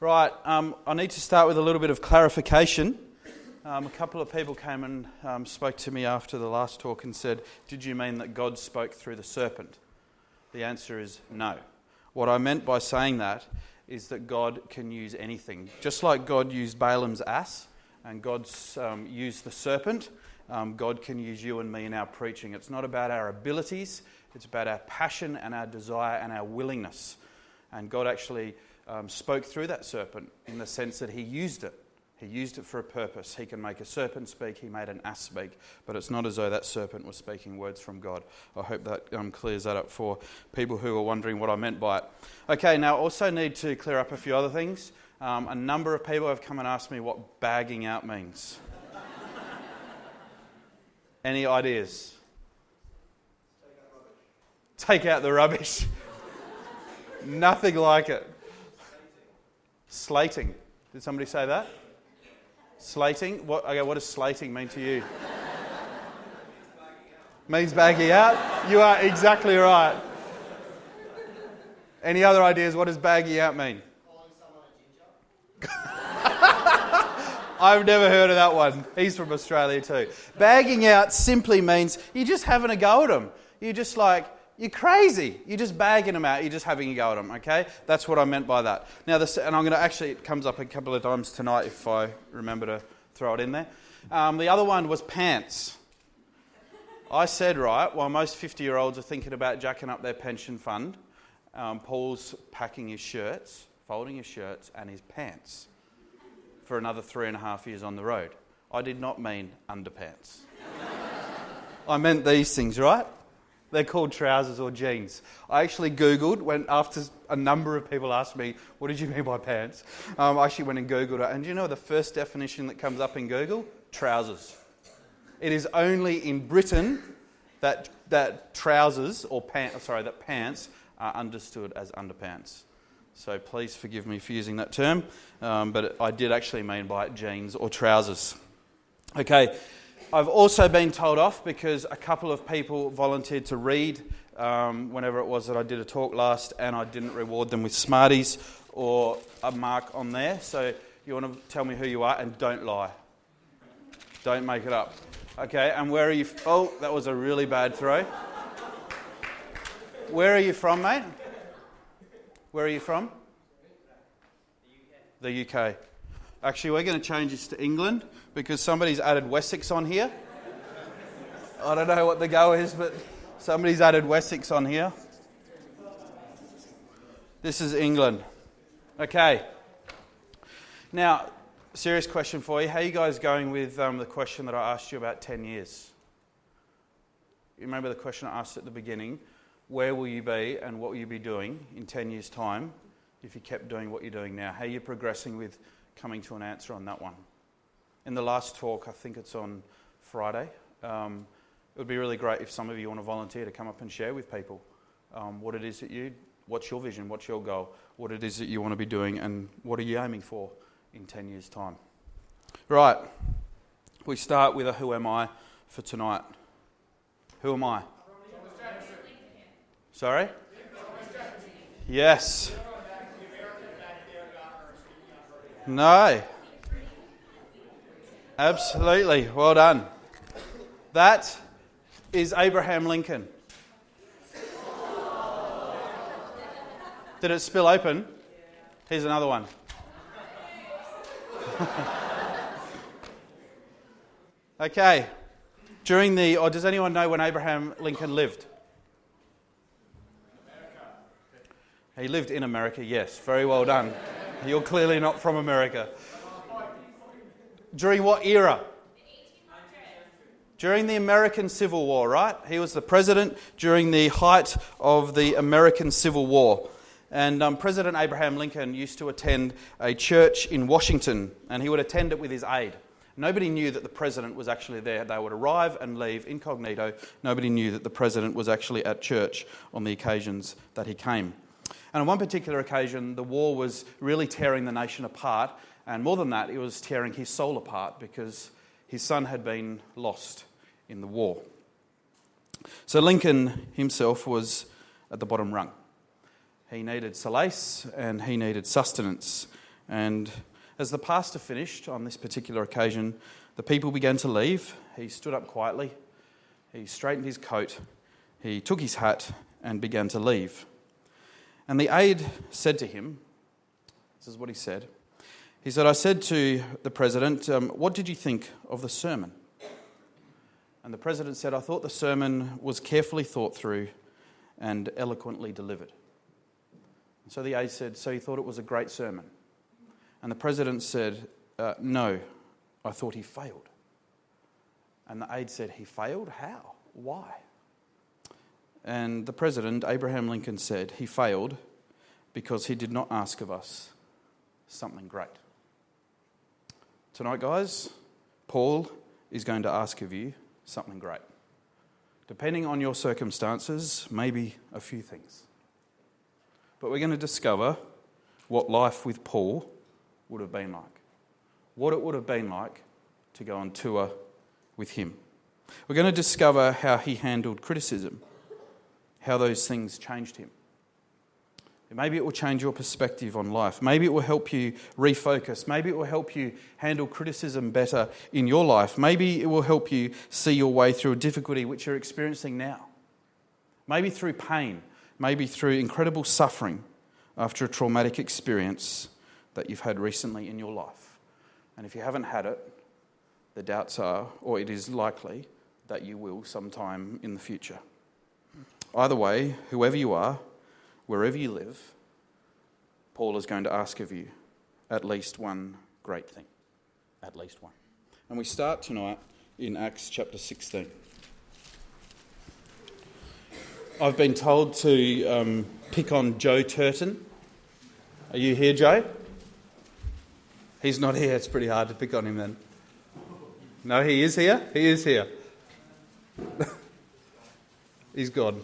Right, I need to start with a little bit of clarification. A couple of people came and spoke to me after the last talk and said, did you mean that God spoke through the serpent? The answer is no. What I meant by saying that is that God can use anything. Just like God used Balaam's ass and God's used the serpent, God can use you and me in our preaching. It's not about our abilities, it's about our passion and our desire and our willingness. And God actually spoke through that serpent in the sense that he used it. He used it for a purpose. He can make a serpent speak, he made an ass speak, but it's not as though that serpent was speaking words from God. I hope that clears that up for people who are wondering what I meant by it. Okay, now I also need to clear up a few other things. A number of people have come and asked me what bagging out means. Any ideas? Take out the rubbish. Nothing like it. Slating. Did somebody say that? Slating? What does slating mean to you? Means bagging out? You are exactly right. Any other ideas? What does bagging out mean? Calling someone a ginger. I've never heard of that one. He's from Australia too. Bagging out simply means you're just having a go at them. You're just like, you're crazy. You're just bagging them out. You're just having a go at them, okay? That's what I meant by that. Now, and I'm going to actually, it comes up a couple of times tonight if I remember to throw it in there. The other one was pants. I said, right, while most 50-year-olds are thinking about jacking up their pension fund, Paul's packing his shirts, folding his shirts and his pants for another 3.5 years on the road. I did not mean underpants. I meant these things, right? They're called trousers or jeans. I actually Googled, after a number of people asked me, what did you mean by pants? I actually went and Googled it. And do you know the first definition that comes up in Google? Trousers. It is only in Britain that trousers or that pants are understood as underpants. So please forgive me for using that term, but I did actually mean by it jeans or trousers. Okay. I've also been told off because a couple of people volunteered to read whenever it was that I did a talk last, and I didn't reward them with Smarties or a mark on there. So you want to tell me who you are and don't lie. Don't make it up. Okay, and where are you? Oh, that was a really bad throw. Where are you from, mate? Where are you from? The UK. Actually, we're going to change this to England because somebody's added Wessex on here. I don't know what the go is, but somebody's added Wessex on here. This is England. Okay. Now, serious question for you. How are you guys going with the question that I asked you about 10 years? You remember the question I asked at the beginning? Where will you be and what will you be doing in 10 years' time if you kept doing what you're doing now? How are you progressing with coming to an answer on that one? In the last talk, I think it's on Friday, it would be really great if some of you want to volunteer to come up and share with people what it is what's your vision, what's your goal, what it is that you want to be doing, and what are you aiming for in 10 years' time. Right, we start with a who am I for tonight. Who am I? Sorry? Yes. No. Absolutely. Well done. That is Abraham Lincoln. Did it spill open? Here's another one. Okay. Does anyone know when Abraham Lincoln lived? He lived in America, yes. Very well done. You're clearly not from America. During what era? During the American Civil War, right? He was the president during the height of the American Civil War. And President Abraham Lincoln used to attend a church in Washington, and he would attend it with his aide. Nobody knew that the president was actually there. They would arrive and leave incognito. Nobody knew that the president was actually at church on the occasions that he came. And on one particular occasion, the war was really tearing the nation apart. And more than that, it was tearing his soul apart because his son had been lost in the war. So Lincoln himself was at the bottom rung. He needed solace and he needed sustenance. And as the pastor finished on this particular occasion, the people began to leave. He stood up quietly, he straightened his coat, he took his hat and began to leave. And the aide said to him, this is what he said. He said, I said to the president, what did you think of the sermon? And the president said, I thought the sermon was carefully thought through and eloquently delivered. So the aide said, so you thought it was a great sermon? And the president said, no, I thought he failed. And the aide said, he failed? How? Why? And the president, Abraham Lincoln, said, he failed because he did not ask of us something great. Tonight, guys, Paul is going to ask of you something great. Depending on your circumstances, maybe a few things. But we're going to discover what life with Paul would have been like. What it would have been like to go on tour with him. We're going to discover how he handled criticism, how those things changed him. Maybe it will change your perspective on life. Maybe it will help you refocus. Maybe it will help you handle criticism better in your life. Maybe it will help you see your way through a difficulty which you're experiencing now. Maybe through pain. Maybe through incredible suffering after a traumatic experience that you've had recently in your life. And if you haven't had it, the doubts are, or it is likely, that you will sometime in the future. Either way, whoever you are, wherever you live, Paul is going to ask of you at least one great thing. At least one. And we start tonight in Acts chapter 16. I've been told to pick on Joe Turton. Are you here, Joe? He's not here. It's pretty hard to pick on him then. No, he is here? He is here. He's gone.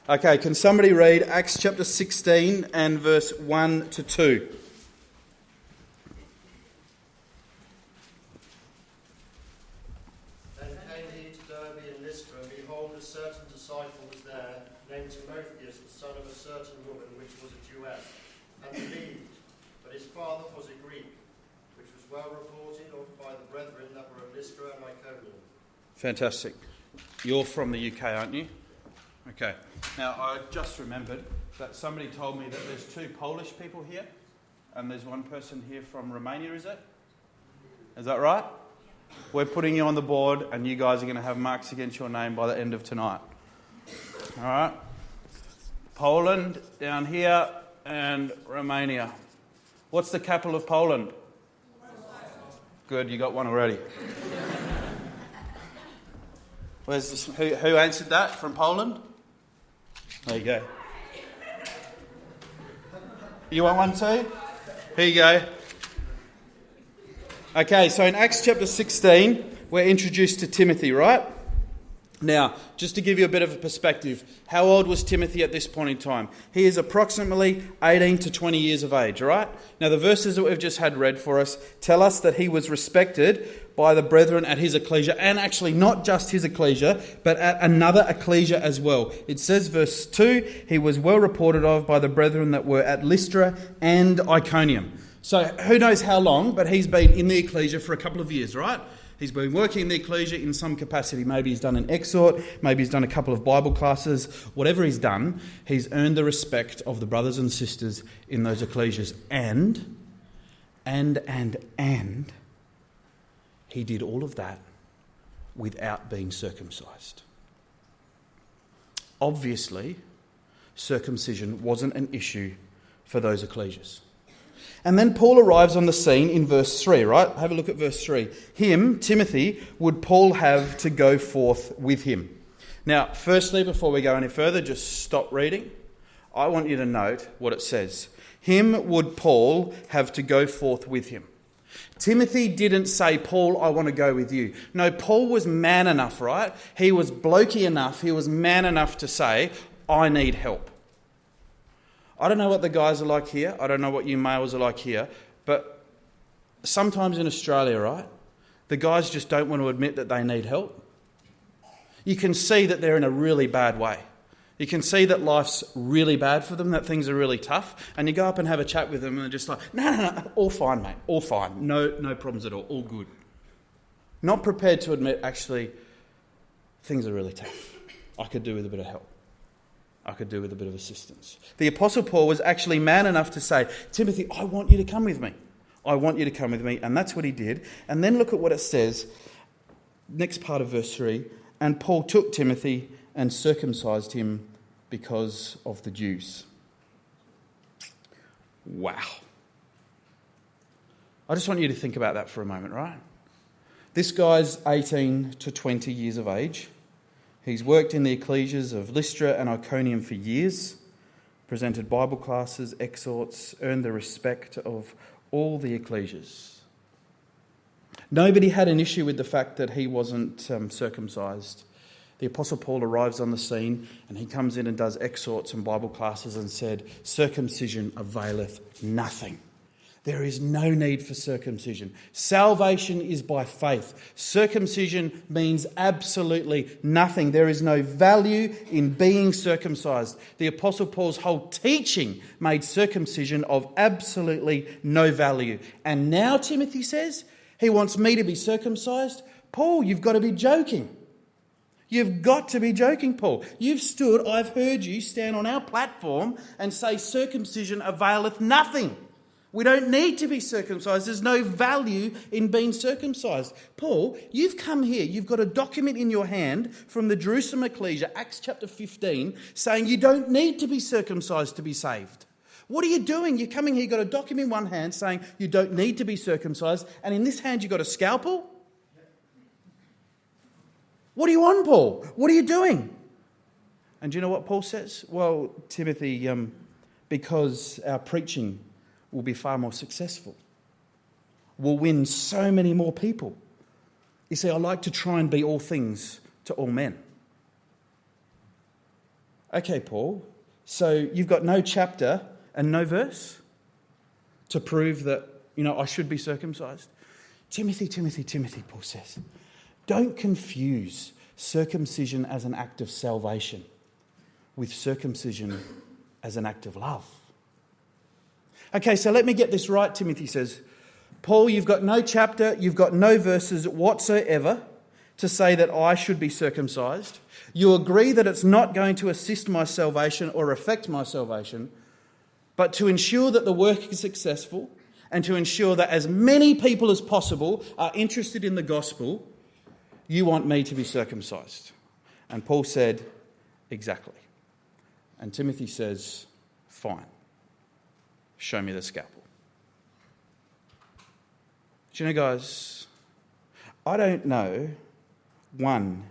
Okay, can somebody read Acts chapter 16 and verse 1 to 2? Then came he to Derbe and Lystra, and behold, a certain disciple was there, named Timotheus, the son of a certain woman, which was a Jewess, and believed, but his father was a Greek, which was well reported of by the brethren that were at Lystra and Iconium. Fantastic. You're from the UK, aren't you? Okay. Now, I just remembered that somebody told me that there's 2 Polish people here, and there's one person here from Romania, is it? Is that right? We're putting you on the board, and you guys are going to have marks against your name by the end of tonight. All right? Poland down here, and Romania. What's the capital of Poland? Good, you got one already. Where's this, who answered that from Poland? There you go. You want one too? Here you go. Okay, so in Acts chapter 16, we're introduced to Timothy, right? Now, just to give you a bit of a perspective, how old was Timothy at this point in time? He is approximately 18 to 20 years of age, right? Now, the verses that we've just had read for us tell us that he was respected by the brethren at his ecclesia, and actually not just his ecclesia, but at another ecclesia as well. It says, verse 2, he was well reported of by the brethren that were at Lystra and Iconium. So who knows how long, but he's been in the ecclesia for a couple of years, right? He's been working in the ecclesia in some capacity. Maybe he's done an exhort, maybe he's done a couple of Bible classes. Whatever he's done, he's earned the respect of the brothers and sisters in those ecclesias. And he did all of that without being circumcised. Obviously, circumcision wasn't an issue for those ecclesias. And then Paul arrives on the scene in verse 3, right? Have a look at verse 3. Him, Timothy, would Paul have to go forth with him. Now, firstly, before we go any further, just stop reading. I want you to note what it says. Him would Paul have to go forth with him. Timothy didn't say, Paul, I want to go with you. No, Paul was man enough, right? He was blokey enough, he was man enough to say, I need help. I don't know what the guys are like here. I don't know what you males are like here. But sometimes in Australia, right, the guys just don't want to admit that they need help. You can see that they're in a really bad way. You can see that life's really bad for them, that things are really tough, and you go up and have a chat with them and they're just like, no, all fine, mate, all fine, no problems at all good. Not prepared to admit, actually, things are really tough. I could do with a bit of help. I could do with a bit of assistance. The Apostle Paul was actually man enough to say, Timothy, I want you to come with me. I want you to come with me. And that's what he did. And then look at what it says, next part of verse 3. And Paul took Timothy and circumcised him because of the Jews. Wow. I just want you to think about that for a moment, right? This guy's 18 to 20 years of age. He's worked in the ecclesias of Lystra and Iconium for years, presented Bible classes, exhorts, earned the respect of all the ecclesias. Nobody had an issue with the fact that he wasn't circumcised. The Apostle Paul arrives on the scene and he comes in and does exhorts and Bible classes and said, circumcision availeth nothing. There is no need for circumcision. Salvation is by faith. Circumcision means absolutely nothing. There is no value in being circumcised. The Apostle Paul's whole teaching made circumcision of absolutely no value. And now Timothy says he wants me to be circumcised. Paul, you've got to be joking. You've got to be joking, Paul. I've heard you stand on our platform and say circumcision availeth nothing. We don't need to be circumcised. There's no value in being circumcised. Paul, you've come here. You've got a document in your hand from the Jerusalem Ecclesia, Acts chapter 15, saying you don't need to be circumcised to be saved. What are you doing? You're coming here, you've got a document in one hand saying you don't need to be circumcised, and in this hand you've got a scalpel? What are you on, Paul? What are you doing? And do you know what Paul says? Well, Timothy, because our preaching will be far more successful. We'll win so many more people. You see, I like to try and be all things to all men. Okay, Paul, so you've got no chapter and no verse to prove that, I should be circumcised. Timothy, Paul says, don't confuse circumcision as an act of salvation with circumcision as an act of love. Okay, so let me get this right, Timothy says. Paul, you've got no chapter, you've got no verses whatsoever to say that I should be circumcised. You agree that it's not going to assist my salvation or affect my salvation, but to ensure that the work is successful and to ensure that as many people as possible are interested in the gospel, you want me to be circumcised. And Paul said, exactly. And Timothy says, fine. Show me the scalpel. Do you know, guys, I don't know one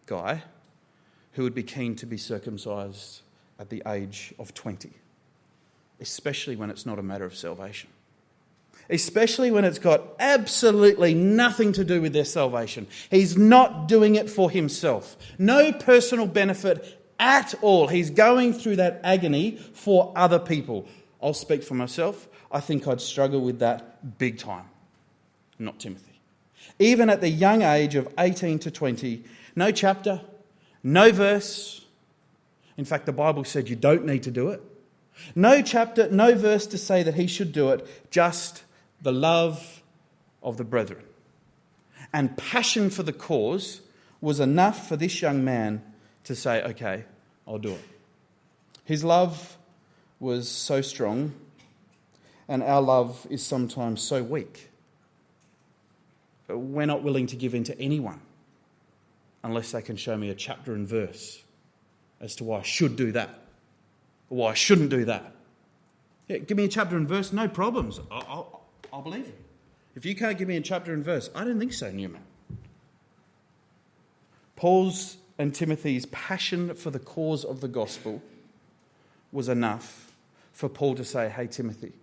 guy who would be keen to be circumcised at the age of 20, especially when it's not a matter of salvation. Especially when it's got absolutely nothing to do with their salvation. He's not doing it for himself. No personal benefit at all. He's going through that agony for other people. I'll speak for myself. I think I'd struggle with that big time. Not Timothy. Even at the young age of 18 to 20, no chapter, no verse. In fact, the Bible said you don't need to do it. No chapter, no verse to say that he should do it, just the love of the brethren. And passion for the cause was enough for this young man to say, okay, I'll do it. His love was so strong, and our love is sometimes so weak. We're not willing to give in to anyone unless they can show me a chapter and verse as to why I should do that or why I shouldn't do that. Yeah, give me a chapter and verse, no problems. I'll believe you. If you can't give me a chapter and verse, I don't think so, Newman. Paul's and Timothy's passion for the cause of the gospel was enough for Paul to say, hey, Timothy,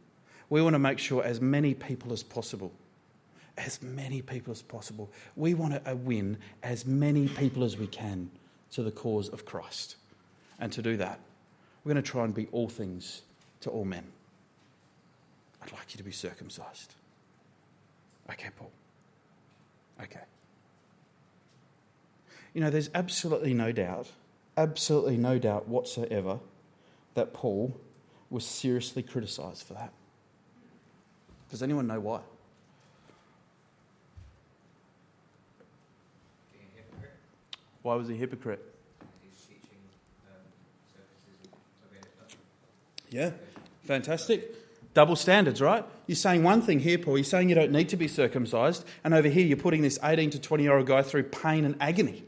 we want to make sure as many people as possible, we want to win as many people as we can to the cause of Christ. And to do that, we're going to try and be all things to all men. I'd like you to be circumcised. Okay, Paul. Okay. There's absolutely no doubt absolutely no doubt whatsoever that Paul was seriously criticised for that. Does anyone know why? Being a hypocrite. Why was he a hypocrite? He's teaching circumcision the way it's done. Yeah, fantastic. Double standards, right? You're saying one thing here, Paul. You're saying you don't need to be circumcised, and over here you're putting this 18 to 20-year-old guy through pain and agony.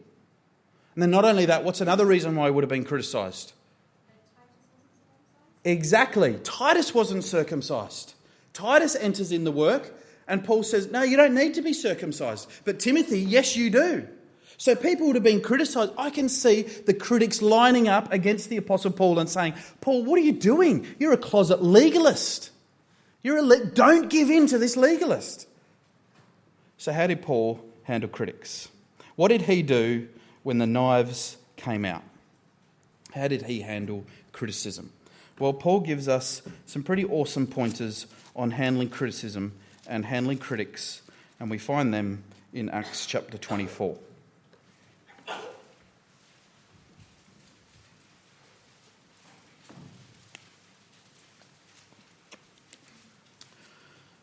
And then not only that, what's another reason why he would have been criticised? Exactly. Titus wasn't circumcised. Titus enters in the work, and Paul says, no, you don't need to be circumcised. But Timothy, yes, you do. So people would have been criticised. I can see the critics lining up against the Apostle Paul and saying, Paul, what are you doing? You're a closet legalist. Don't give in to this legalist. So how did Paul handle critics? What did he do when the knives came out? How did he handle criticism? Well, Paul gives us some pretty awesome pointers on handling criticism and handling critics, and we find them in Acts chapter 24.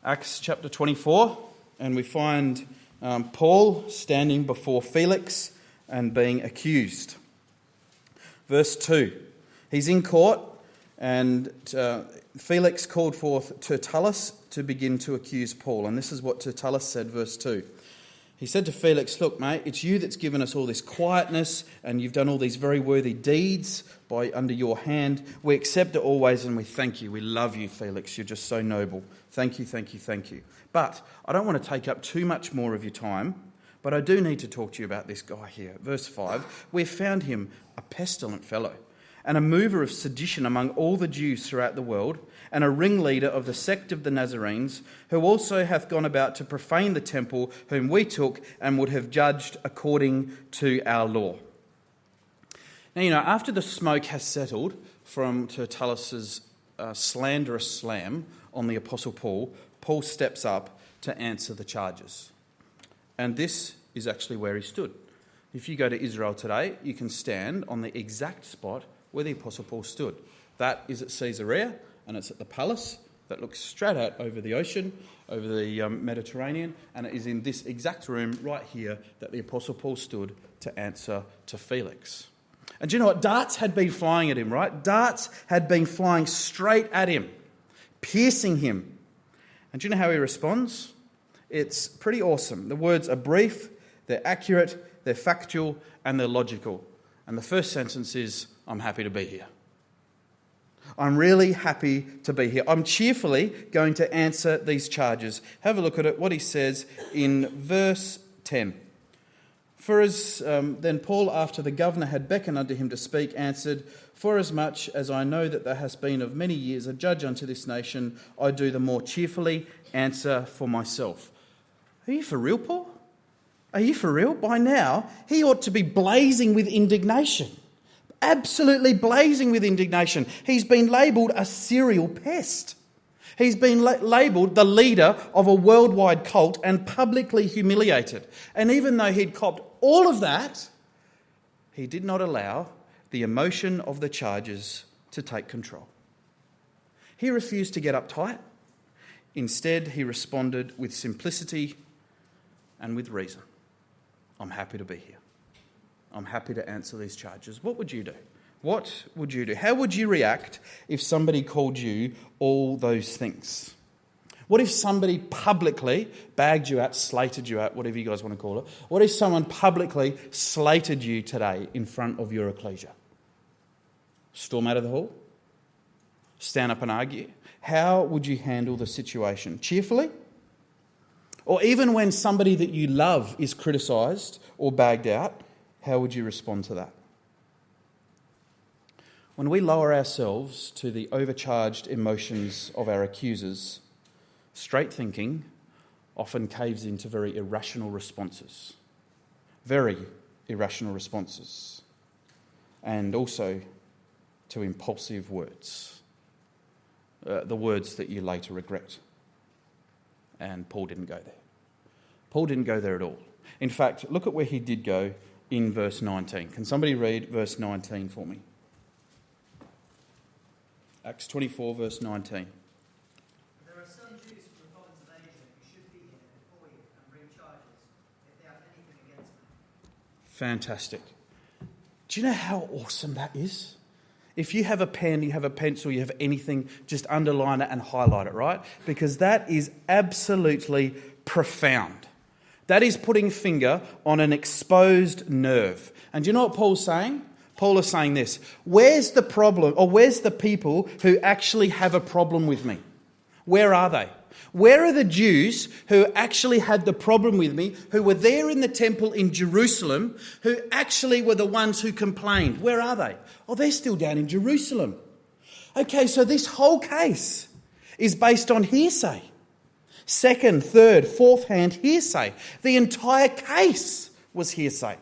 Acts chapter 24, and we find Paul standing before Felix and being accused. Verse 2, he's in court, and Felix called forth Tertullus to begin to accuse Paul. And this is what Tertullus said, verse 2. He said to Felix, look, mate, it's you that's given us all this quietness, and you've done all these very worthy deeds under your hand. We accept it always, and we thank you. We love you, Felix. You're just so noble. Thank you, thank you, thank you. But I don't want to take up too much more of your time, but I do need to talk to you about this guy here. Verse 5, we've found him a pestilent fellow, and a mover of sedition among all the Jews throughout the world, and a ringleader of the sect of the Nazarenes, who also hath gone about to profane the temple, whom we took and would have judged according to our law. Now, after the smoke has settled from Tertullus's slanderous slam on the Apostle Paul, Paul steps up to answer the charges. And this is actually where he stood. If you go to Israel today, you can stand on the exact spot where the Apostle Paul stood. That is at Caesarea, and it's at the palace that looks straight out over the ocean, over the Mediterranean, and it is in this exact room right here that the Apostle Paul stood to answer to Felix. And do you know what? Darts had been flying at him, right? Darts had been flying straight at him, piercing him. And do you know how he responds? It's pretty awesome. The words are brief, they're accurate, they're factual, and they're logical. And the first sentence is, I'm happy to be here. I'm really happy to be here. I'm cheerfully going to answer these charges. Have a look at it, what he says in verse 10. For as then Paul, after the governor had beckoned unto him to speak, answered, Forasmuch as I know that thou hast been of many years a judge unto this nation, I do the more cheerfully answer for myself. Are you for real, Paul? Are you for real? By now, he ought to be blazing with indignation. Absolutely blazing with indignation. He's been labelled a serial pest. He's been labelled the leader of a worldwide cult and publicly humiliated. And even though he'd copped all of that, he did not allow the emotion of the charges to take control. He refused to get uptight. Instead, he responded with simplicity and with reason. I'm happy to be here. I'm happy to answer these charges. What would you do? What would you do? How would you react if somebody called you all those things? What if somebody publicly bagged you out, slated you out, whatever you guys want to call it? What if someone publicly slated you today in front of your ecclesia? Storm out of the hall? Stand up and argue? How would you handle the situation? Cheerfully? Or even when somebody that you love is criticised or bagged out, how would you respond to that? When we lower ourselves to the overcharged emotions of our accusers, straight thinking often caves into very irrational responses. Very irrational responses. And also to impulsive words. The words that you later regret. And Paul didn't go there. Paul didn't go there at all. In fact, look at where he did go in verse 19. Can somebody read verse 19 for me? Acts 24, verse 19. There are some Jews from the province of Asia who should be here before you and bring charges if they have anything against me. Fantastic. Do you know how awesome that is? If you have a pen, you have a pencil, you have anything, just underline it and highlight it, right? Because that is absolutely profound. That is putting finger on an exposed nerve. And do you know what Paul's saying? Paul is saying this. Where's the problem, or where's the people who actually have a problem with me? Where are they? Where are the Jews who actually had the problem with me, who were there in the temple in Jerusalem, who actually were the ones who complained? Where are they? Oh, they're still down in Jerusalem. Okay, so this whole case is based on hearsay. Second, third, fourth-hand hearsay. The entire case was hearsay.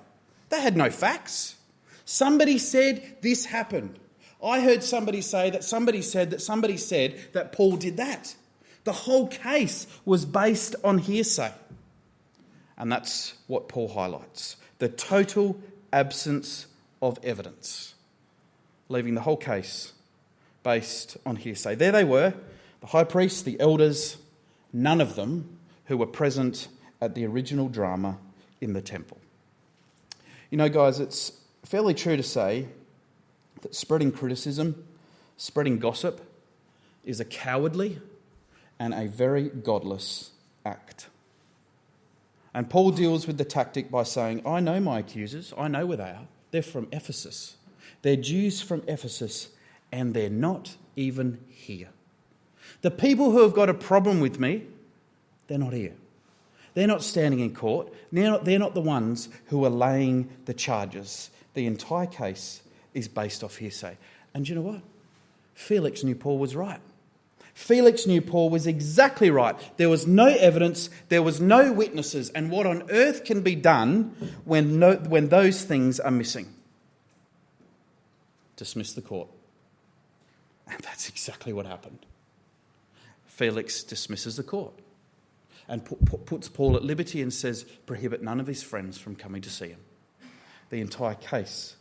They had no facts. Somebody said this happened. I heard somebody say that somebody said that Paul did that. The whole case was based on hearsay. And that's what Paul highlights. The total absence of evidence. Leaving the whole case based on hearsay. There they were, the high priest, the elders, none of them who were present at the original drama in the temple. You know, guys, it's fairly true to say that spreading criticism, spreading gossip, is a cowardly and a very godless act. And Paul deals with the tactic by saying, I know my accusers, I know where they are. They're from Ephesus. They're Jews from Ephesus, and they're not even here. The people who have got a problem with me, they're not here. They're not standing in court. They're not the ones who are laying the charges. The entire case is based off hearsay. And you know what? Felix knew Paul was right. Felix knew Paul was exactly right. There was no evidence, there was no witnesses. And what on earth can be done when those things are missing? Dismiss the court. And that's exactly what happened. Felix dismisses the court and puts Paul at liberty and says, prohibit none of his friends from coming to see him. The entire case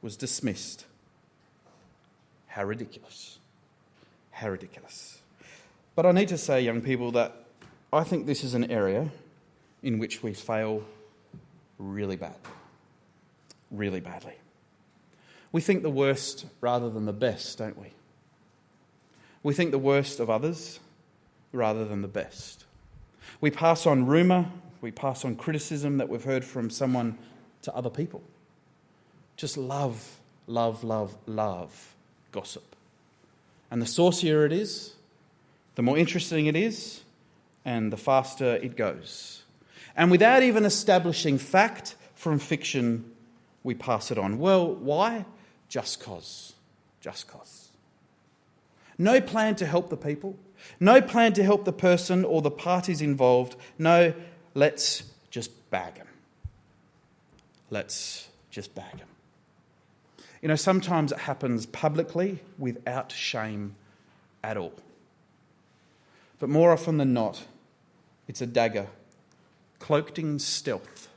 was dismissed. How ridiculous. How ridiculous. But I need to say, young people, that I think this is an area in which we fail really badly. Really badly. We think the worst rather than the best, don't we? We think the worst of others rather than the best. We pass on rumour, we pass on criticism that we've heard from someone to other people. Just love gossip. And the saucier it is, the more interesting it is, and the faster it goes. And without even establishing fact from fiction, we pass it on. Well, why? Just cause. Just cause. No plan to help the people. No plan to help the person or the parties involved. No, let's just bag them. Let's just bag them. You know, sometimes it happens publicly without shame at all. But more often than not, it's a dagger, cloaked in stealth,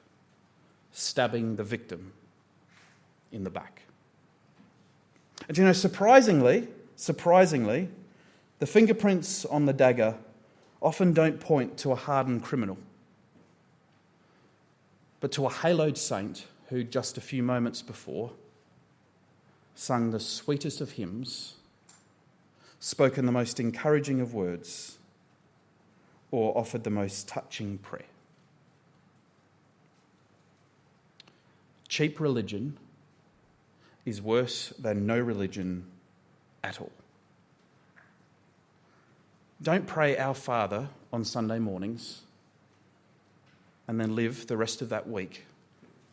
stabbing the victim in the back. And you know, surprisingly, the fingerprints on the dagger often don't point to a hardened criminal, but to a haloed saint who just a few moments before sung the sweetest of hymns, spoken the most encouraging of words, or offered the most touching prayer. Cheap religion is worse than no religion at all. Don't pray Our Father on Sunday mornings and then live the rest of that week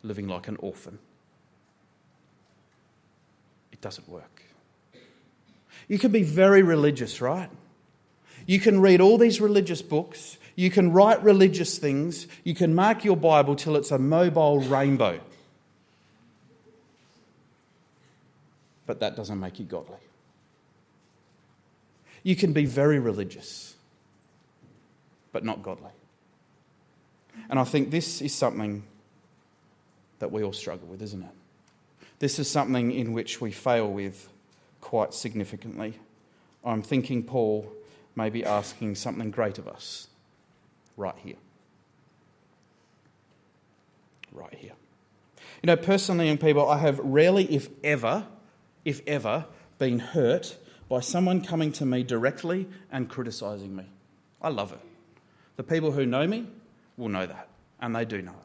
living like an orphan. It doesn't work. You can be very religious, right? You can read all these religious books. You can write religious things. You can mark your Bible till it's a mobile rainbow. But that doesn't make you godly. You can be very religious, but not godly. And I think this is something that we all struggle with, isn't it? This is something in which we fail with quite significantly. I'm thinking Paul may be asking something great of us right here. Right here. You know, personally, young people, I have rarely, if ever, been hurt by someone coming to me directly and criticising me. I love it. The people who know me will know that, and they do know it.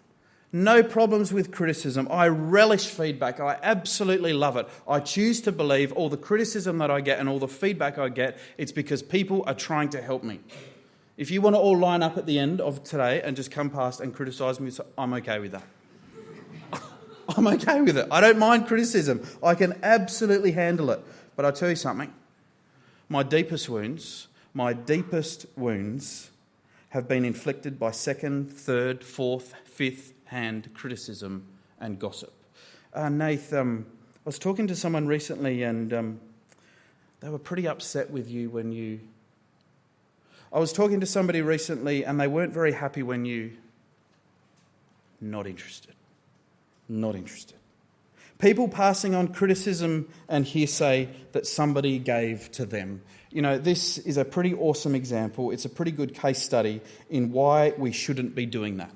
No problems with criticism. I relish feedback. I absolutely love it. I choose to believe all the criticism that I get and all the feedback I get, it's because people are trying to help me. If you want to all line up at the end of today and just come past and criticise me, I'm okay with that. I'm okay with it. I don't mind criticism. I can absolutely handle it. But I'll tell you something. My deepest wounds have been inflicted by second, third, fourth, fifth hand criticism and gossip. Nath, I was talking to someone recently and they were pretty upset with you when you... I was talking to somebody recently and they weren't very happy when you... Not interested. Not interested. People passing on criticism and hearsay that somebody gave to them. You know, this is a pretty awesome example. It's a pretty good case study in why we shouldn't be doing that.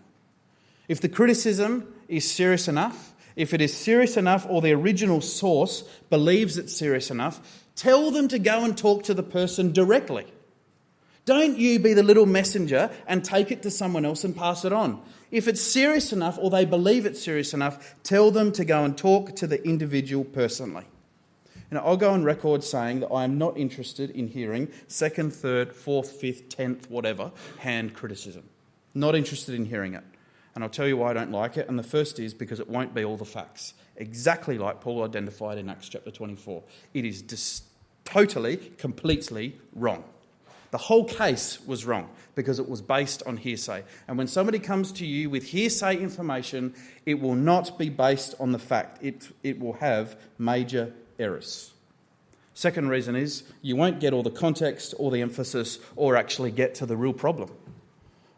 If the criticism is serious enough, if it is serious enough or the original source believes it's serious enough, tell them to go and talk to the person directly. Don't you be the little messenger and take it to someone else and pass it on. If it's serious enough or they believe it's serious enough, tell them to go and talk to the individual personally. And I'll go on record saying that I am not interested in hearing second, third, fourth, fifth, 10th, whatever, hand criticism. Not interested in hearing it. And I'll tell you why I don't like it. And the first is because it won't be all the facts. Exactly like Paul identified in Acts chapter 24. It is totally, completely wrong. The whole case was wrong because it was based on hearsay. And when somebody comes to you with hearsay information, it will not be based on the fact. It will have major errors. Second reason is you won't get all the context or the emphasis or actually get to the real problem.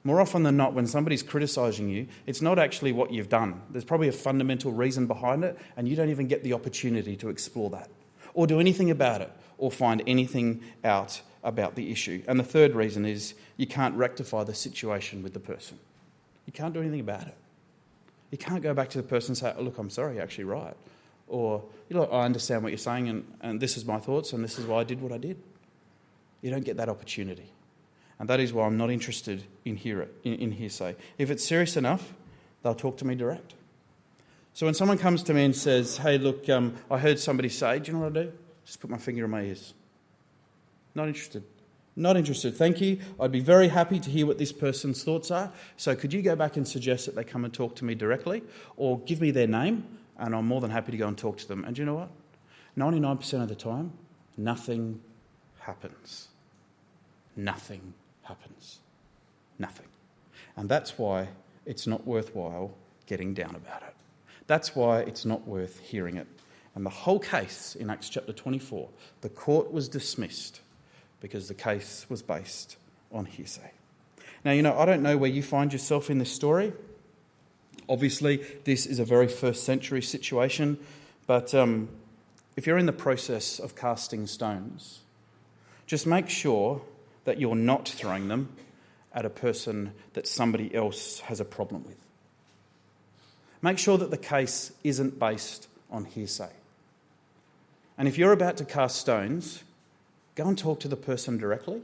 More often than not, when somebody's criticising you, it's not actually what you've done. There's probably a fundamental reason behind it, and you don't even get the opportunity to explore that or do anything about it or find anything out about the issue. And the third reason is you can't rectify the situation with the person. You can't do anything about it. You can't go back to the person and say, oh, look, I'm sorry, you're actually right. Or, you know, I understand what you're saying and this is my thoughts and this is why I did what I did. You don't get that opportunity. And that is why I'm not interested in hearsay. If it's serious enough, they'll talk to me direct. So when someone comes to me and says, hey, look, I heard somebody say, do you know what I do? Just put my finger in my ears. Not interested. Not interested. Thank you. I'd be very happy to hear what this person's thoughts are. So could you go back and suggest that they come and talk to me directly or give me their name and I'm more than happy to go and talk to them. And do you know what? 99% of the time, nothing happens. Nothing happens. Nothing. And that's why it's not worthwhile getting down about it. That's why it's not worth hearing it. And the whole case in Acts chapter 24, the court was dismissed because the case was based on hearsay. Now, you know, I don't know where you find yourself in this story. Obviously, this is a very first century situation, but if you're in the process of casting stones, just make sure that you're not throwing them at a person that somebody else has a problem with. Make sure that the case isn't based on hearsay. And if you're about to cast stones, go and talk to the person directly.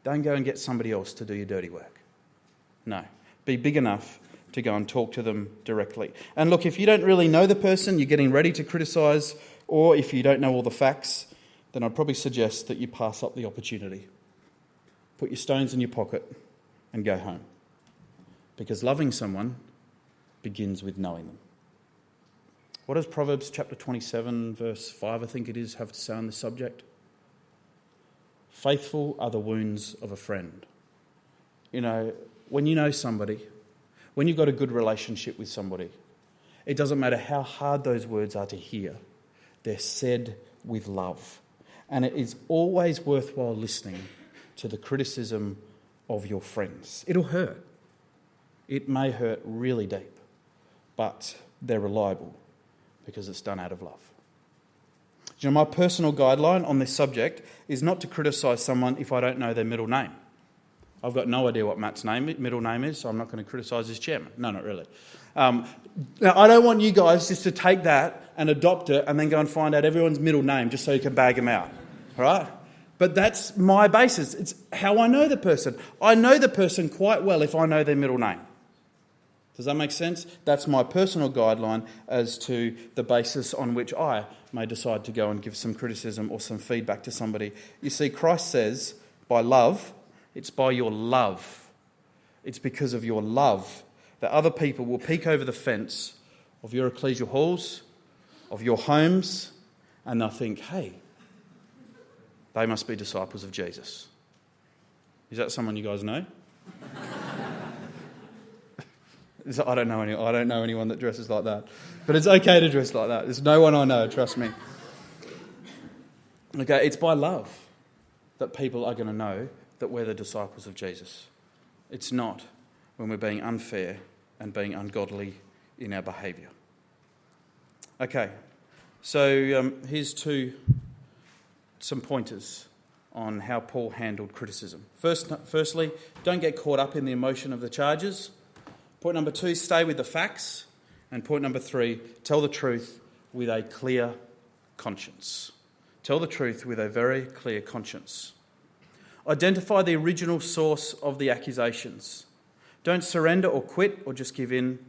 Don't go and get somebody else to do your dirty work. No. Be big enough to go and talk to them directly. And look, if you don't really know the person, you're getting ready to criticise, or if you don't know all the facts, then I'd probably suggest that you pass up the opportunity. Put your stones in your pocket and go home. Because loving someone begins with knowing them. What does Proverbs chapter 27, verse 5, I think it is, have to say on this subject? Faithful are the wounds of a friend. You know, when you know somebody, when you've got a good relationship with somebody, it doesn't matter how hard those words are to hear. They're said with love. And it is always worthwhile listening to the criticism of your friends. It'll hurt. It may hurt really deep. But they're reliable because it's done out of love. Do you know, my personal guideline on this subject is not to criticise someone if I don't know their middle name. I've got no idea what Matt's middle name is, so I'm not going to criticise his chairman. No, not really. Now, I don't want you guys just to take that and adopt it and then go and find out everyone's middle name just so you can bag them out, all right? But that's my basis. It's how I know the person. I know the person quite well if I know their middle name. Does that make sense? That's my personal guideline as to the basis on which I may decide to go and give some criticism or some feedback to somebody. You see, Christ says, by love, it's by your love. It's because of your love that other people will peek over the fence of your ecclesial halls, of your homes, and they'll think, hey, they must be disciples of Jesus. Is that someone you guys know? I don't know anyone that dresses like that. But it's okay to dress like that. There's no one I know, trust me. Okay, it's by love that people are going to know that we're the disciples of Jesus. It's not when we're being unfair and being ungodly in our behaviour. Okay, so here's some pointers on how Paul handled criticism. Firstly, don't get caught up in the emotion of the charges. Point number 2, stay with the facts. And point number 3, tell the truth with a clear conscience. Tell the truth with a very clear conscience. Identify the original source of the accusations. Don't surrender or quit or just give in.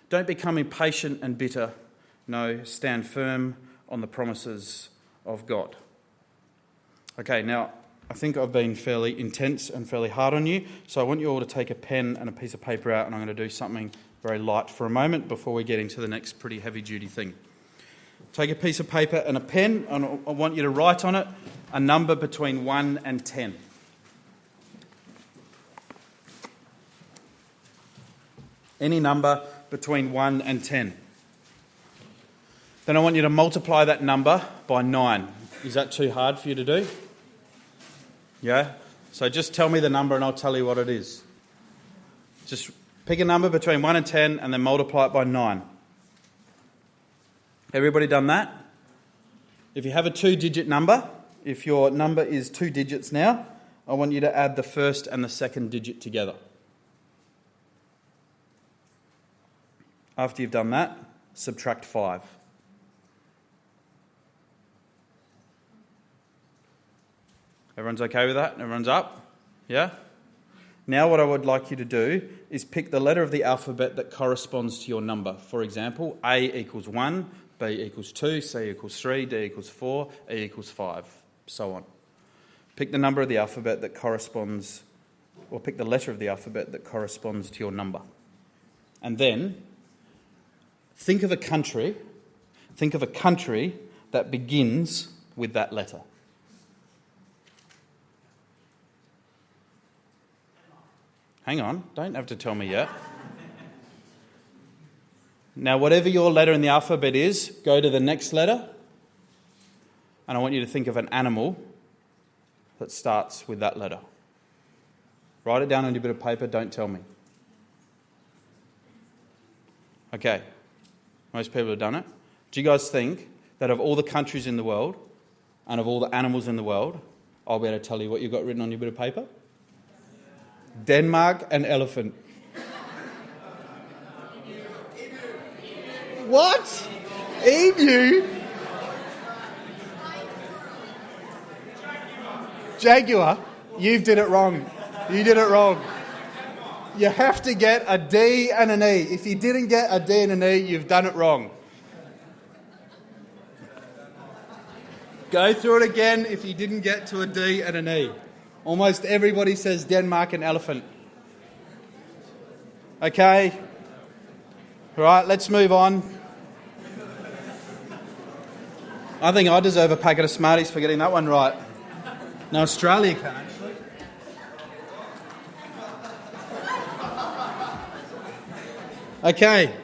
Don't become impatient and bitter. No, stand firm on the promises of God. Okay, now I think I've been fairly intense and fairly hard on you, so I want you all to take a pen and a piece of paper out, and I'm going to do something very light for a moment before we get into the next pretty heavy-duty thing. Take a piece of paper and a pen, and I want you to write on it a number between 1 and 10. Any number between 1 and 10. Then I want you to multiply that number by 9. Is that too hard for you to do? Yeah? So just tell me the number and I'll tell you what it is. Just pick a number between 1 and 10 and then multiply it by 9. Everybody done that? If you have a 2-digit number, if your number is 2 digits now, I want you to add the first and the second digit together. After you've done that, subtract 5. Everyone's okay with that? Everyone's up? Yeah? Now what I would like you to do is pick the letter of the alphabet that corresponds to your number. For example, A equals 1, B equals 2, C equals 3, D equals 4, E equals 5, so on. Pick the number of the alphabet that corresponds, or pick the letter of the alphabet that corresponds to your number. And then think of a country that begins with that letter. Hang on, don't have to tell me yet. Now, whatever your letter in the alphabet is, go to the next letter. And I want you to think of an animal that starts with that letter. Write it down on your bit of paper, don't tell me. Okay, most people have done it. Do you guys think that of all the countries in the world and of all the animals in the world, I'll be able to tell you what you've got written on your bit of paper? Denmark and elephant. What? Emu? Jaguar? You did it wrong. You did it wrong. You have to get a D and an E. If you didn't get a D and an E, you've done it wrong. Go through it again if you didn't get to a D and an E. Almost everybody says Denmark and elephant. Okay. Right, let's move on. I think I deserve a packet of Smarties for getting that one right. No, Australia can actually. Okay.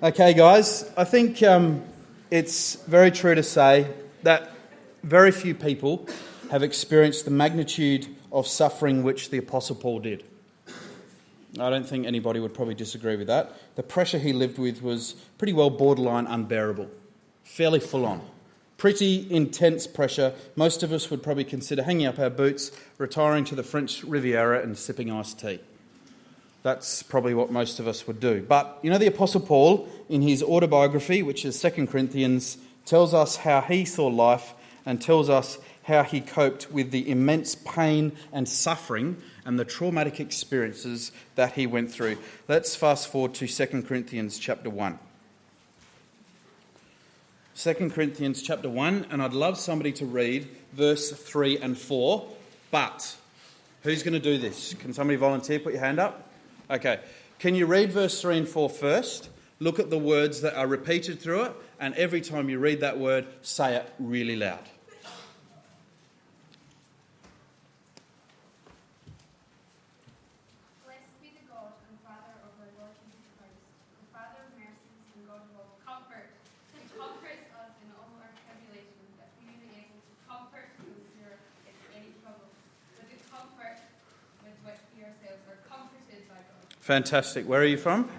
Okay, guys. I think it's very true to say that very few people have experienced the magnitude of suffering which the Apostle Paul did. I don't think anybody would probably disagree with that. The pressure he lived with was pretty well borderline unbearable, fairly full on. Pretty intense pressure. Most of us would probably consider hanging up our boots, retiring to the French Riviera and sipping iced tea. That's probably what most of us would do. But, you know, the Apostle Paul, in his autobiography, which is 2 Corinthians, tells us how he saw life and tells us how he coped with the immense pain and suffering and the traumatic experiences that he went through. Let's fast forward to 2 Corinthians chapter 1. 2 Corinthians chapter 1, and I'd love somebody to read verse 3 and 4, but who's going to do this? Can somebody volunteer? Put your hand up. Okay. Can you read verse 3 and 4 first? Look at the words that are repeated through it, and every time you read that word, say it really loud. Blessed be the God and Father of our Lord Jesus Christ, the Father of mercies and God of all comfort, who comforts us in all our tribulations, that we may be able to comfort those who are in any trouble, with the comfort with which we ourselves are comforted by God. Fantastic. Where are you from?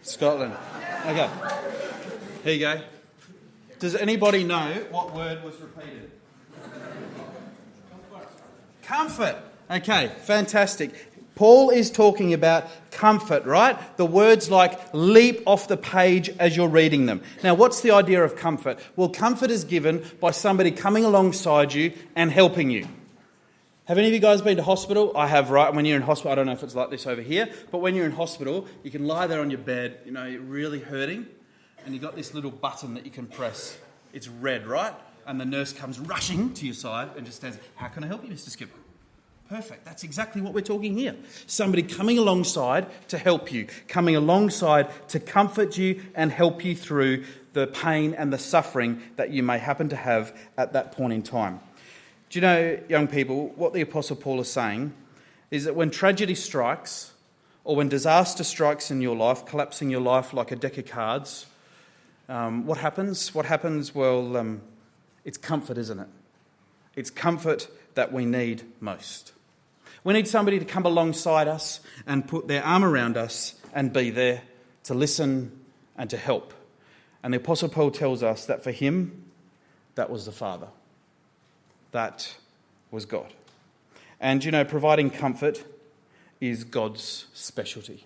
Scotland. Okay. Here you go. Does anybody know what word was repeated? Comfort. Okay, fantastic. Paul is talking about comfort, right? The words like leap off the page as you're reading them. Now, what's the idea of comfort? Well, comfort is given by somebody coming alongside you and helping you. Have any of you guys been to hospital? I have, right? When you're in hospital, I don't know if it's like this over here, but when you're in hospital, you can lie there on your bed, you know, you're really hurting, and you've got this little button that you can press. It's red, right? And the nurse comes rushing to your side and just says, "How can I help you, Mr. Skipper?" Perfect. That's exactly what we're talking here. Somebody coming alongside to help you, coming alongside to comfort you and help you through the pain and the suffering that you may happen to have at that point in time. Do you know, young people, what the Apostle Paul is saying is that when tragedy strikes or when disaster strikes in your life, collapsing your life like a deck of cards, what happens? What happens? Well, it's comfort, isn't it? It's comfort that we need most. We need somebody to come alongside us and put their arm around us and be there to listen and to help. And the Apostle Paul tells us that for him, that was the Father. That was God. And, you know, providing comfort is God's specialty.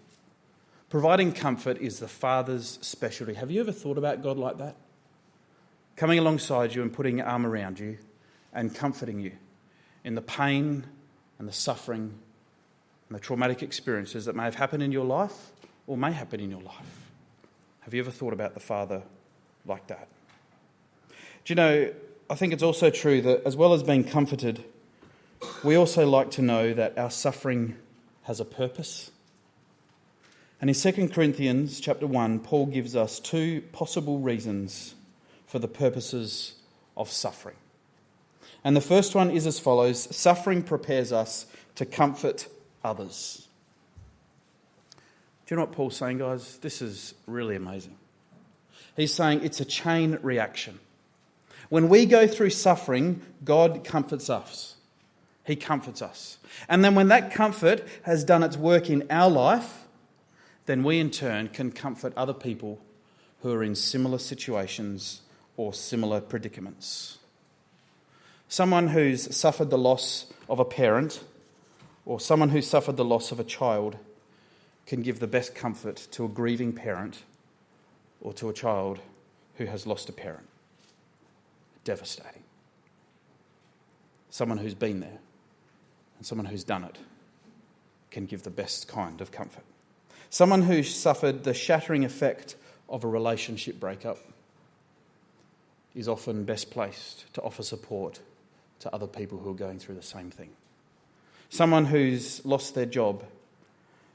Providing comfort is the Father's specialty. Have you ever thought about God like that? Coming alongside you and putting your arm around you and comforting you in the pain and the suffering and the traumatic experiences that may have happened in your life or may happen in your life. Have you ever thought about the Father like that? Do you know, I think it's also true that as well as being comforted, we also like to know that our suffering has a purpose. And in 2 Corinthians chapter 1, Paul gives us two possible reasons for the purposes of suffering. And the first one is as follows: suffering prepares us to comfort others. Do you know what Paul's saying, guys? This is really amazing. He's saying it's a chain reaction. When we go through suffering, God comforts us. He comforts us. And then when that comfort has done its work in our life, then we in turn can comfort other people who are in similar situations or similar predicaments. Someone who's suffered the loss of a parent or someone who's suffered the loss of a child can give the best comfort to a grieving parent or to a child who has lost a parent. Devastating. Someone who's been there and someone who's done it can give the best kind of comfort. Someone who's suffered the shattering effect of a relationship breakup is often best placed to offer support to other people who are going through the same thing. Someone who's lost their job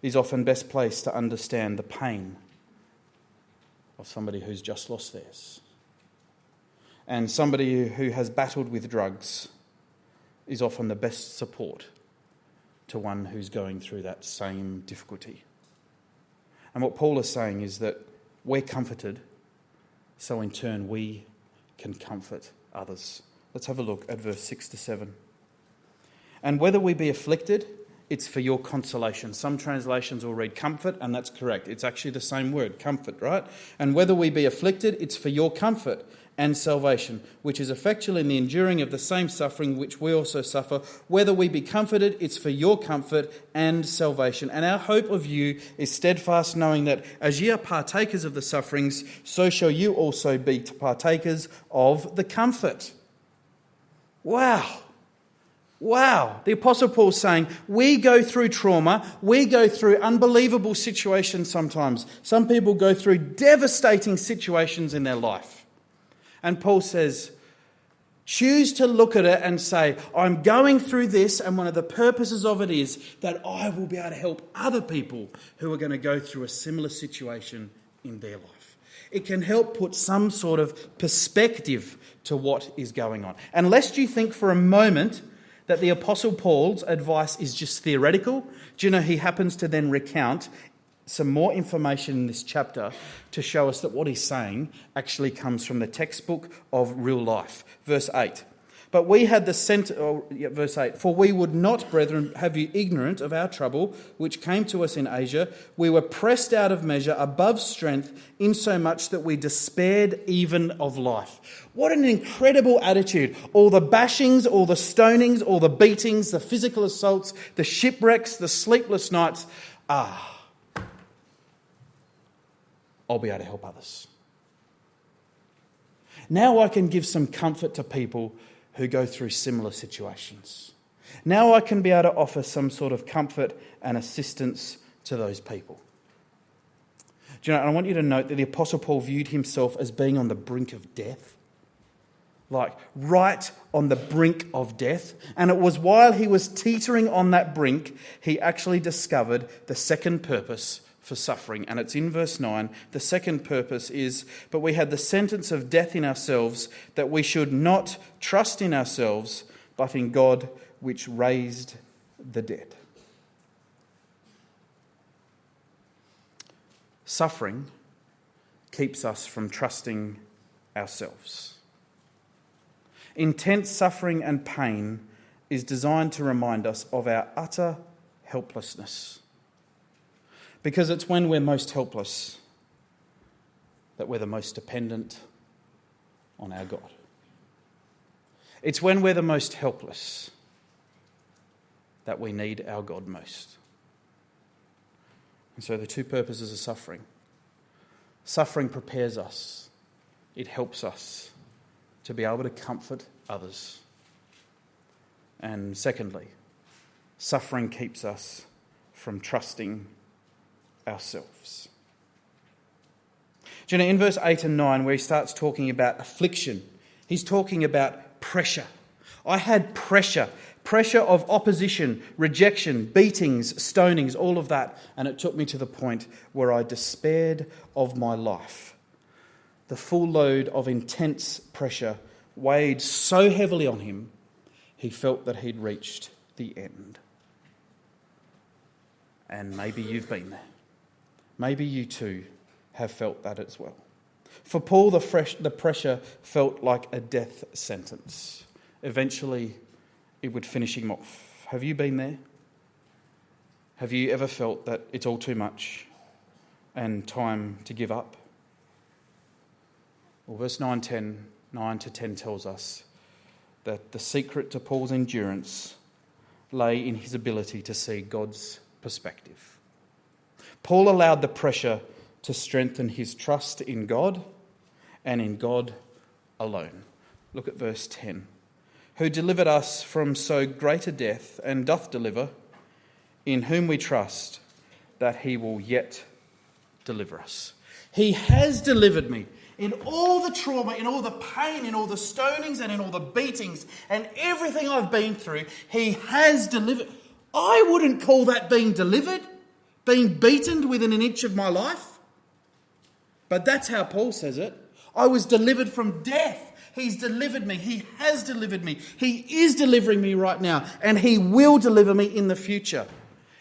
is often best placed to understand the pain of somebody who's just lost theirs. And somebody who has battled with drugs is often the best support to one who's going through that same difficulty. And what Paul is saying is that we're comforted, so in turn we can comfort others. Let's have a look at verse 6 to 7. And whether we be afflicted, it's for your consolation. Some translations will read comfort, and that's correct. It's actually the same word, comfort, right? And whether we be afflicted, it's for your comfort and salvation, which is effectual in the enduring of the same suffering which we also suffer. Whether we be comforted, it's for your comfort and salvation. And our hope of you is steadfast, knowing that as ye are partakers of the sufferings, so shall you also be partakers of the comfort. Wow. Wow. The Apostle Paul's saying, we go through trauma, we go through unbelievable situations sometimes. Some people go through devastating situations in their life. And Paul says, choose to look at it and say, I'm going through this, and one of the purposes of it is that I will be able to help other people who are going to go through a similar situation in their life. It can help put some sort of perspective to what is going on. And lest you think for a moment that the Apostle Paul's advice is just theoretical, do you know he happens to then recount some more information in this chapter to show us that what he's saying actually comes from the textbook of real life. Verse 8. But we had verse 8. For we would not, brethren, have you ignorant of our trouble, which came to us in Asia. We were pressed out of measure, above strength, insomuch that we despaired even of life. What an incredible attitude. All the bashings, all the stonings, all the beatings, the physical assaults, the shipwrecks, the sleepless nights. I'll be able to help others. Now I can give some comfort to people who go through similar situations. Now I can be able to offer some sort of comfort and assistance to those people. Do you know, I want you to note that the Apostle Paul viewed himself as being on the brink of death. Like right on the brink of death. And it was while he was teetering on that brink, he actually discovered the second purpose for suffering. And it's in verse 9. The second purpose is, but we had the sentence of death in ourselves, that we should not trust in ourselves, but in God which raised the dead. Suffering keeps us from trusting ourselves. Intense suffering and pain is designed to remind us of our utter helplessness. Because it's when we're most helpless that we're the most dependent on our God. It's when we're the most helpless that we need our God most. And so the two purposes of suffering. Suffering prepares us. It helps us to be able to comfort others. And secondly, suffering keeps us from trusting ourselves. Do you know, in verse 8 and 9, where he starts talking about affliction, he's talking about pressure. I had pressure of opposition, rejection, beatings, stonings, all of that. And it took me to the point where I despaired of my life. The full load of intense pressure weighed so heavily on him, he felt that he'd reached the end. And maybe you've been there. Maybe you too have felt that as well. For Paul, the pressure felt like a death sentence. Eventually, it would finish him off. Have you been there? Have you ever felt that it's all too much and time to give up? Well, verse 9 to 10 tells us that the secret to Paul's endurance lay in his ability to see God's perspective. Paul allowed the pressure to strengthen his trust in God and in God alone. Look at verse 10. Who delivered us from so great a death, and doth deliver, in whom we trust that he will yet deliver us. He has delivered me in all the trauma, in all the pain, in all the stonings and in all the beatings and everything I've been through. He has delivered. I wouldn't call that being delivered, being beaten within an inch of my life. But that's how Paul says it. I was delivered from death. He's delivered me. He has delivered me. He is delivering me right now. And he will deliver me in the future.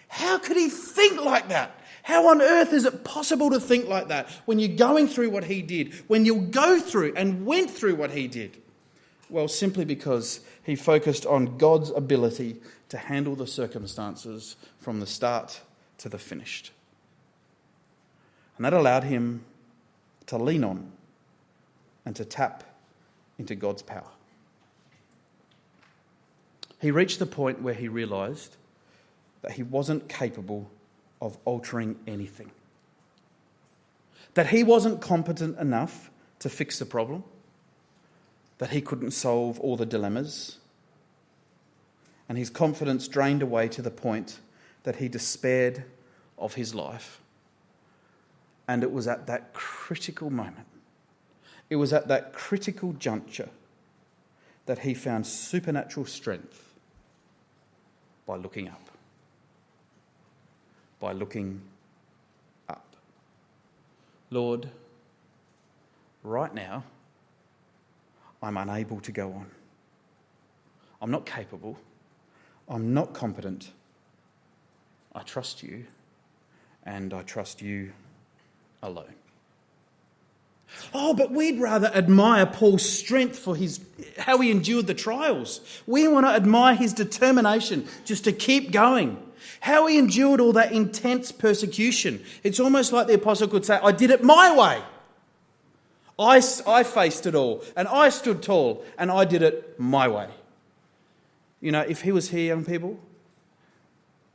How could he think like that? How on earth is it possible to think like that when you're going through what he did? When you'll go through and went through what he did? Well, simply because he focused on God's ability to handle the circumstances from the start to the finished. And that allowed him to lean on and to tap into God's power. He reached the point where he realised that he wasn't capable of altering anything. That he wasn't competent enough to fix the problem. That he couldn't solve all the dilemmas. And his confidence drained away to the point that he despaired of his life. And it was at that critical moment, it was at that critical juncture that he found supernatural strength by looking up. By looking up. Lord, right now, I'm unable to go on. I'm not capable. I'm not competent. I trust you, and I trust you alone. Oh, but we'd rather admire Paul's strength for how he endured the trials. We want to admire his determination just to keep going. How he endured all that intense persecution. It's almost like the apostle could say, I did it my way. I faced it all, and I stood tall, and I did it my way. You know, if he was here, young people,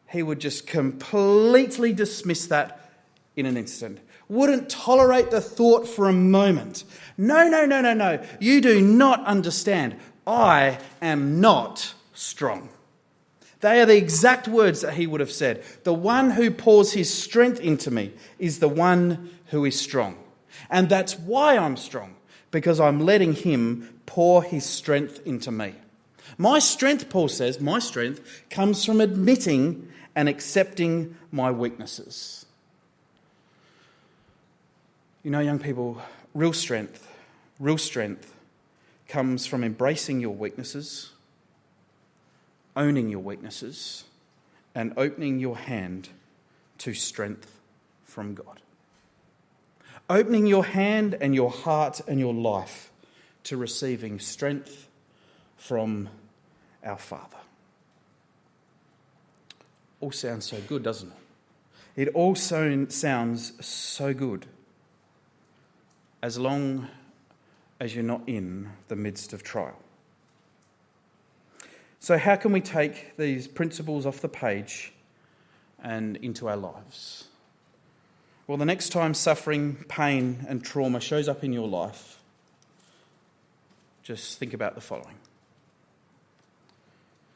he would just completely dismiss that in an instant. Wouldn't tolerate the thought for a moment. No. You do not understand. I am not strong. They are the exact words that he would have said. The one who pours his strength into me is the one who is strong. And that's why I'm strong, because I'm letting him pour his strength into me. My strength, Paul says, my strength comes from admitting and accepting my weaknesses. You know, young people, real strength comes from embracing your weaknesses, owning your weaknesses, and opening your hand to strength from God. Opening your hand and your heart and your life to receiving strength from our Father. All sounds so good, doesn't it? It all sounds so good, as long as you're not in the midst of trial. So how can we take these principles off the page and into our lives? Well, the next time suffering, pain and trauma shows up in your life, just think about the following.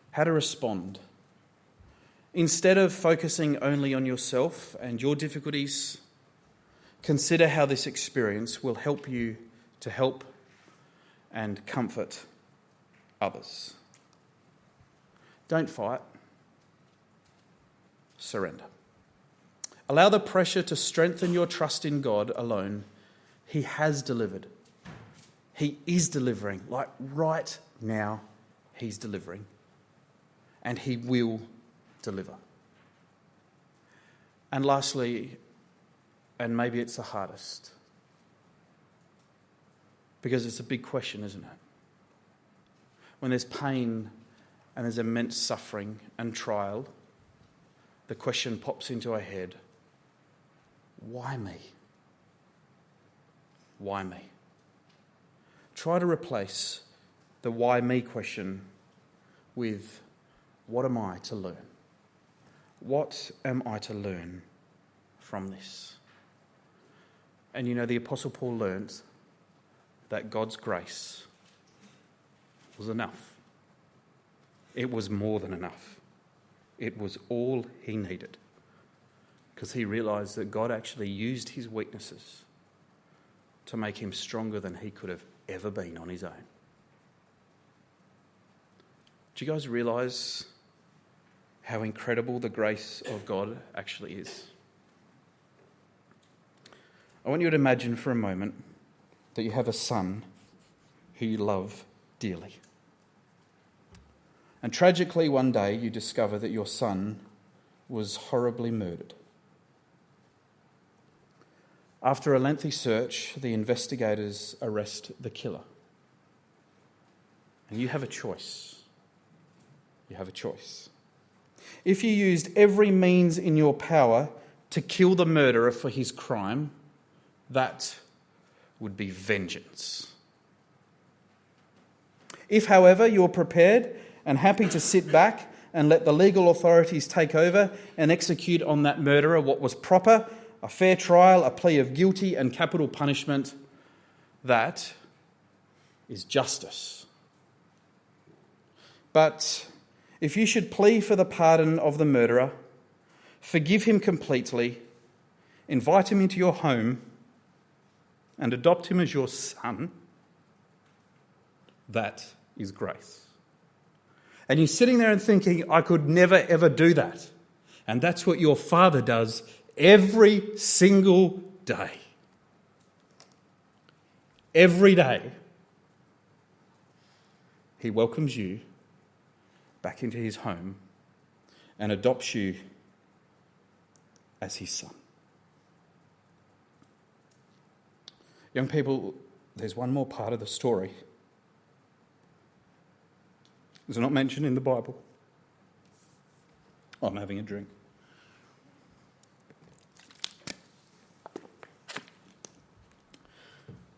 How to respond. Instead of focusing only on yourself and your difficulties, consider how this experience will help you to help and comfort others. Don't fight. Surrender. Allow the pressure to strengthen your trust in God alone. He has delivered. He is delivering. Like right now, he's delivering. And he will deliver. And lastly, and maybe it's the hardest, because it's a big question, isn't it? When there's pain and there's immense suffering and trial, the question pops into our head, why me? Why me? Try to replace the why me question with what am I to learn? What am I to learn from this? And you know, the Apostle Paul learned that God's grace was enough. It was more than enough. It was all he needed. Because he realised that God actually used his weaknesses to make him stronger than he could have ever been on his own. Do you guys realise how incredible the grace of God actually is? I want you to imagine for a moment that you have a son who you love dearly. And tragically, one day you discover that your son was horribly murdered. After a lengthy search, the investigators arrest the killer. And you have a choice. You have a choice. If you used every means in your power to kill the murderer for his crime, that would be vengeance. If, however, you're prepared and happy to sit back and let the legal authorities take over and execute on that murderer what was proper, a fair trial, a plea of guilty and capital punishment, that is justice. But if you should plea for the pardon of the murderer, forgive him completely, invite him into your home, and adopt him as your son, that is grace. And you're sitting there and thinking, I could never ever do that. And that's what your Father does every single day. Every day, he welcomes you back into his home and adopts you as his son. Young people, there's one more part of the story. It's not mentioned in the Bible. I'm having a drink.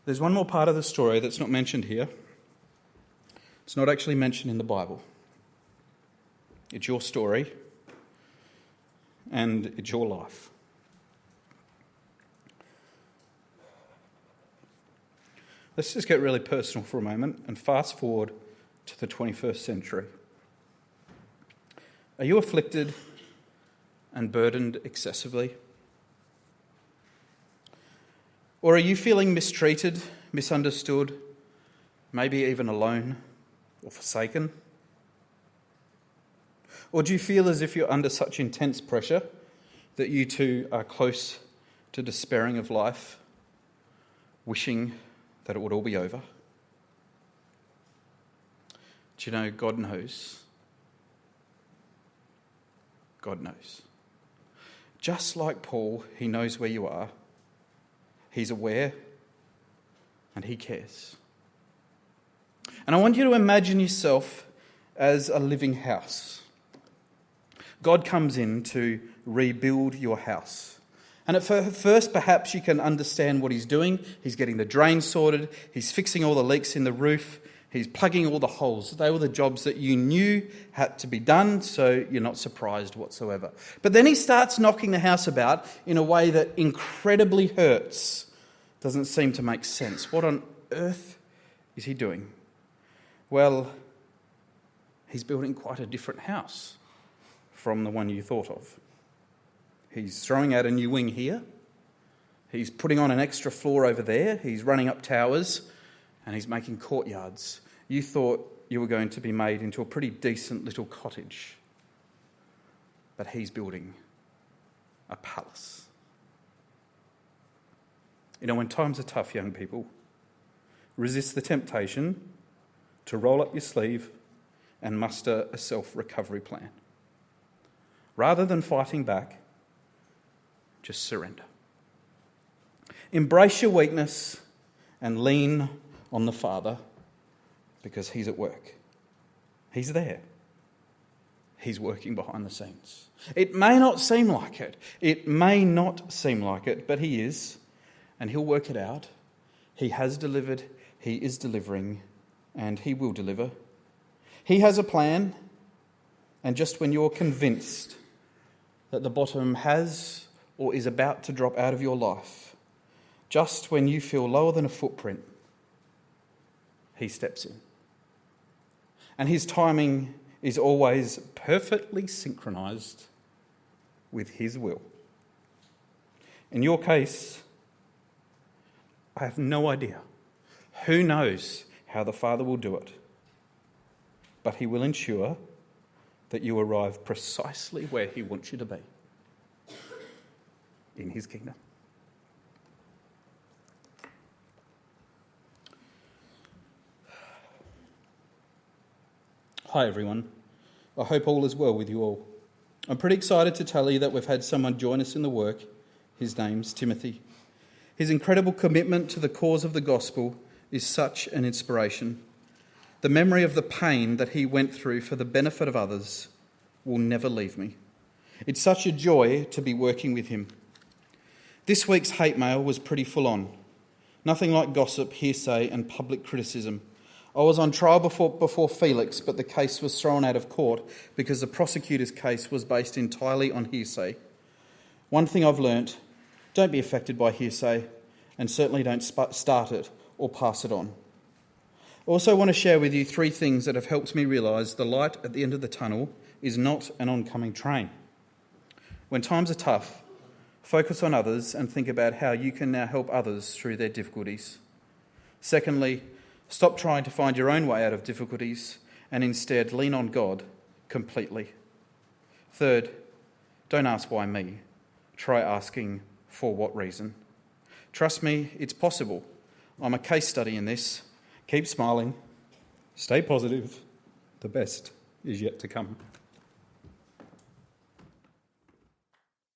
There's one more part of the story that's not mentioned here. It's not actually mentioned in the Bible. It's your story, and it's your life. Let's just get really personal for a moment and fast forward to the 21st century. Are you afflicted and burdened excessively? Or are you feeling mistreated, misunderstood, maybe even alone or forsaken? Or do you feel as if you're under such intense pressure that you too are close to despairing of life, wishing that it would all be over? Do you know, God knows. God knows. Just like Paul, he knows where you are. He's aware and he cares. And I want you to imagine yourself as a living house. God comes in to rebuild your house. And at first, perhaps you can understand what he's doing. He's getting the drain sorted. He's fixing all the leaks in the roof. He's plugging all the holes. They were the jobs that you knew had to be done, so you're not surprised whatsoever. But then he starts knocking the house about in a way that incredibly hurts. Doesn't seem to make sense. What on earth is he doing? Well, he's building quite a different house from the one you thought of. He's throwing out a new wing here. He's putting on an extra floor over there. He's running up towers and he's making courtyards. You thought you were going to be made into a pretty decent little cottage. But he's building a palace. You know, when times are tough, young people, resist the temptation to roll up your sleeve and muster a self-recovery plan. Rather than fighting back, just surrender. Embrace your weakness and lean on the Father because he's at work. He's there. He's working behind the scenes. It may not seem like it. It may not seem like it, but he is, and he'll work it out. He has delivered, he is delivering, and he will deliver. He has a plan, and just when you're convinced that the bottom has or is about to drop out of your life, just when you feel lower than a footprint, he steps in. And his timing is always perfectly synchronised with his will. In your case, I have no idea. Who knows how the Father will do it? But he will ensure that you arrive precisely where he wants you to be, in his kingdom. Hi everyone. I hope all is well with you all. I'm pretty excited to tell you that we've had someone join us in the work. His name's Timothy. His incredible commitment to the cause of the gospel is such an inspiration. The memory of the pain that he went through for the benefit of others will never leave me. It's such a joy to be working with him. This week's hate mail was pretty full on. Nothing like gossip, hearsay and public criticism. I was on trial before Felix, but the case was thrown out of court because the prosecutor's case was based entirely on hearsay. One thing I've learnt, don't be affected by hearsay, and certainly don't start it or pass it on. I also want to share with you 3 things that have helped me realise the light at the end of the tunnel is not an oncoming train. When times are tough, focus on others and think about how you can now help others through their difficulties. Secondly, stop trying to find your own way out of difficulties and instead lean on God completely. Third, don't ask why me. Try asking for what reason. Trust me, it's possible. I'm a case study in this. Keep smiling. Stay positive. The best is yet to come.